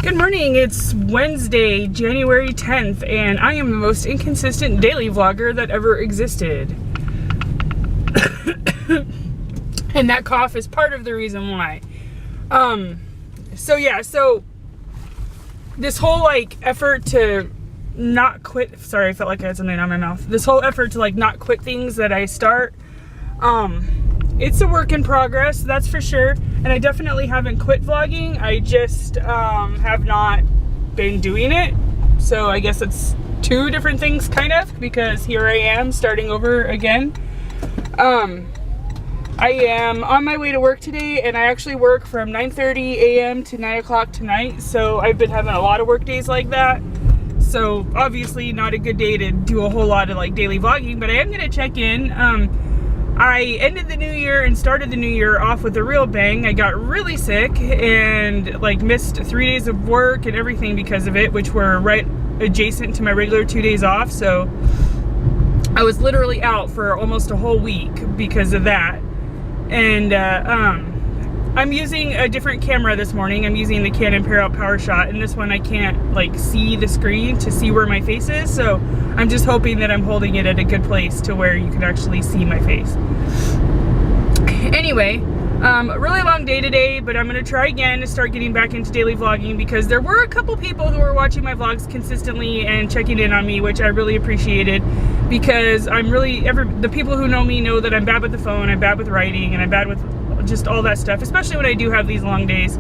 Good morning, it's Wednesday, January 10th, and I am the most inconsistent daily vlogger that ever existed. And that cough is part of the reason why. So this whole effort to not quit, sorry, I felt like I had something on my mouth. This whole effort to not quit things that I start, it's a work in progress, that's for sure. And I definitely haven't quit vlogging. I just have not been doing it. So I guess it's two different things kind of, because here I am starting over again. I am on my way to work today, and I actually work from 9:30 a.m. to 9 o'clock tonight. So I've been having a lot of work days like that. So obviously not a good day to do a whole lot of daily vlogging, but I am gonna check in. I ended the new year and started the new year off with a real bang. I got really sick and missed 3 days of work and everything because of it, which were right adjacent to my regular 2 days off. So I was literally out for almost a whole week because of that. And I'm using a different camera this morning. I'm using the Canon PowerShot, and this one I can't see the screen to see where my face is, so I'm just hoping that I'm holding it at a good place to where you can actually see my face. Anyway, a really long day today, but I'm gonna try again to start getting back into daily vlogging, because there were a couple people who were watching my vlogs consistently and checking in on me, which I really appreciated, because I'm really, the people who know me know that I'm bad with the phone, I'm bad with writing, and I'm bad with just all that stuff, especially when I do have these long days.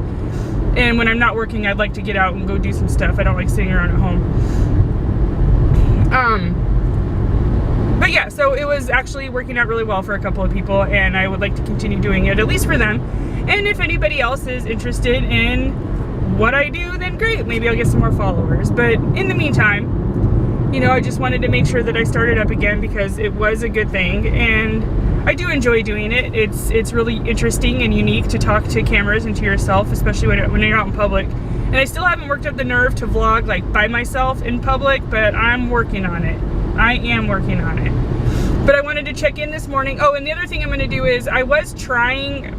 And when I'm not working, I'd like to get out and go do some stuff. I don't like sitting around at home. But yeah, so it was actually working out really well for a couple of people, and I would like to continue doing it, at least for them. And if anybody else is interested in what I do, then great, maybe I'll get some more followers. But in the meantime, you know, I just wanted to make sure that I started up again, because it was a good thing, and I do enjoy doing it. It's really interesting and unique to talk to cameras and to yourself, especially when you're out in public. And I still haven't worked up the nerve to vlog by myself in public, but I'm working on it. I am working on it. But I wanted to check in this morning. Oh, and the other thing I'm gonna do is, I was trying,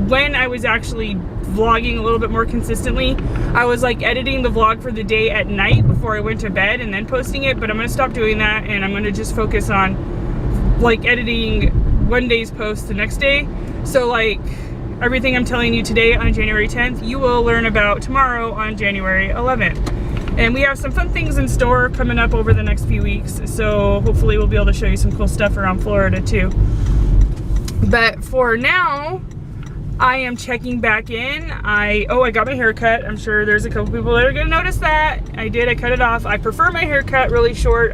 when I was actually vlogging a little bit more consistently, I was editing the vlog for the day at night before I went to bed and then posting it, but I'm gonna stop doing that, and I'm gonna just focus on editing one day's post the next day. So everything I'm telling you today on January 10th, you will learn about tomorrow on January 11th. And we have some fun things in store coming up over the next few weeks, so hopefully we'll be able to show you some cool stuff around Florida too. But for now, I am checking back in. I got my hair cut. I'm sure there's a couple people that are gonna notice that. I cut it off. I prefer my hair cut really short.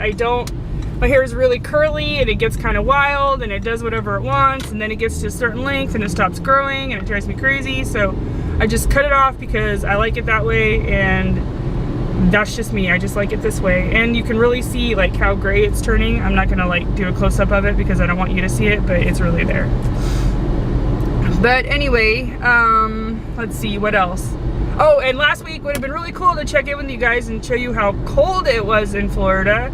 My hair is really curly, and it gets kind of wild, and it does whatever it wants, and then it gets to a certain length and it stops growing, and it drives me crazy. So I just cut it off because I like it that way, and that's just me. I just like it this way. And you can really see how gray it's turning. I'm not gonna do a close-up of it because I don't want you to see it, but it's really there. But anyway, let's see what else. Oh, and last week would have been really cool to check in with you guys and show you how cold it was in Florida.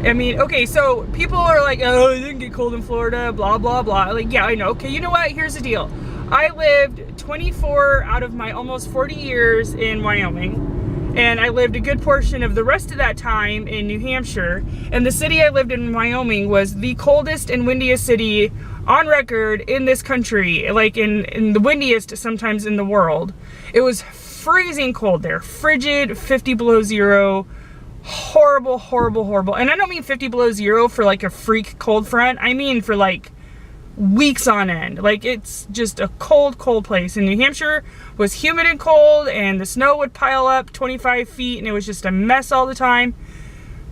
I mean, okay, so people are like, oh, it didn't get cold in Florida, blah, blah, blah. Yeah, I know. Okay, you know what? Here's the deal. I lived 24 out of my almost 40 years in Wyoming, and I lived a good portion of the rest of that time in New Hampshire. And the city I lived in Wyoming was the coldest and windiest city on record in this country, in the windiest sometimes in the world. It was freezing cold there, frigid, 50 below zero. Horrible, horrible, horrible. And I don't mean 50 below zero for a freak cold front. I mean for weeks on end. It's just a cold, cold place. And New Hampshire was humid and cold, and the snow would pile up 25 feet, and it was just a mess all the time.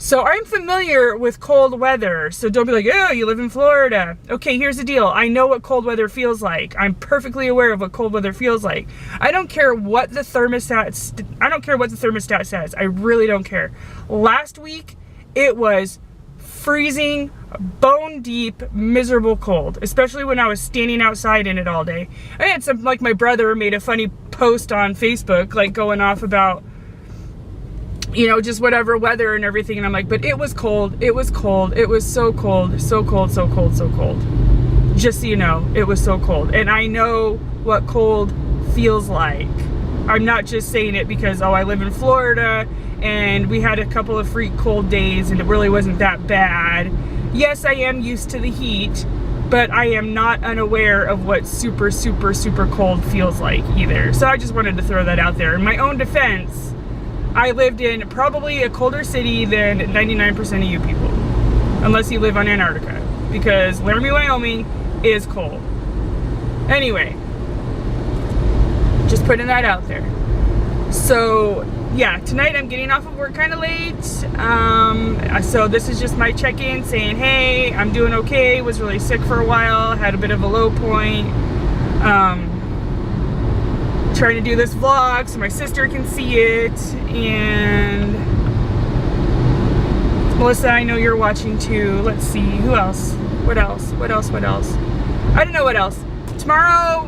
So I'm familiar with cold weather, so don't be like, oh, you live in Florida. Okay, here's the deal. I know what cold weather feels like. I'm perfectly aware of what cold weather feels like. I don't care what the thermostat says. I really don't care. Last week, it was freezing, bone deep, miserable cold, especially when I was standing outside in it all day. I had some, my brother made a funny post on Facebook, going off about, you know, just whatever weather and everything, and I'm like, but it was cold, it was cold, it was so cold, so cold, so cold, so cold. Just so you know, it was so cold. And I know what cold feels like. I'm not just saying it because, oh, I live in Florida and we had a couple of freak cold days and it really wasn't that bad. Yes, I am used to the heat, but I am not unaware of what super, super, super cold feels like either. So I just wanted to throw that out there. In my own defense, I lived in probably a colder city than 99% of you people, unless you live on Antarctica, because Laramie, Wyoming is cold. Anyway, just putting that out there. So yeah, tonight I'm getting off of work kind of late. So this is just my check-in saying, hey, I'm doing okay. Was really sick for a while, had a bit of a low point. Trying to do this vlog so my sister can see it. And Melissa, I know you're watching too. Let's see, who else? What else? What else? What else? I don't know what else. Tomorrow,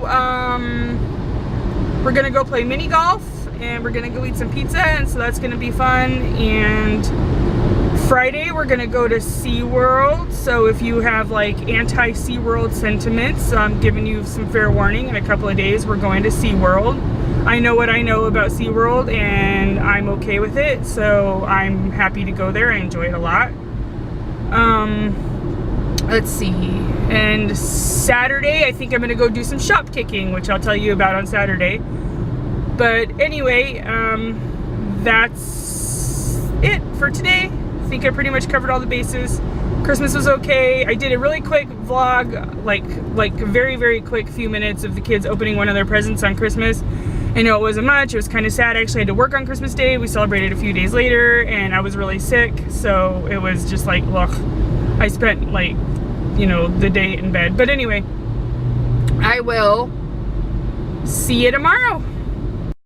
we're gonna go play mini golf and we're gonna go eat some pizza, and so that's gonna be fun. And Friday we're gonna go to SeaWorld. So if you have like anti-SeaWorld sentiments, I'm giving you some fair warning. In a couple of days we're going to SeaWorld. I know what I know about SeaWorld and I'm okay with it, so I'm happy to go there. I enjoy it a lot. Let's see, and Saturday I think I'm gonna go do some shop kicking, which I'll tell you about on Saturday. But anyway, that's it for today. I think I pretty much covered all the bases. Christmas was okay. I did a really quick vlog, like very, very quick few minutes of the kids opening one of their presents on Christmas. I know it wasn't much. It was kind of sad. I actually had to work on Christmas Day. We celebrated a few days later and I was really sick. So it was just like, ugh. I spent like, you know, the day in bed. But anyway, I will see you tomorrow.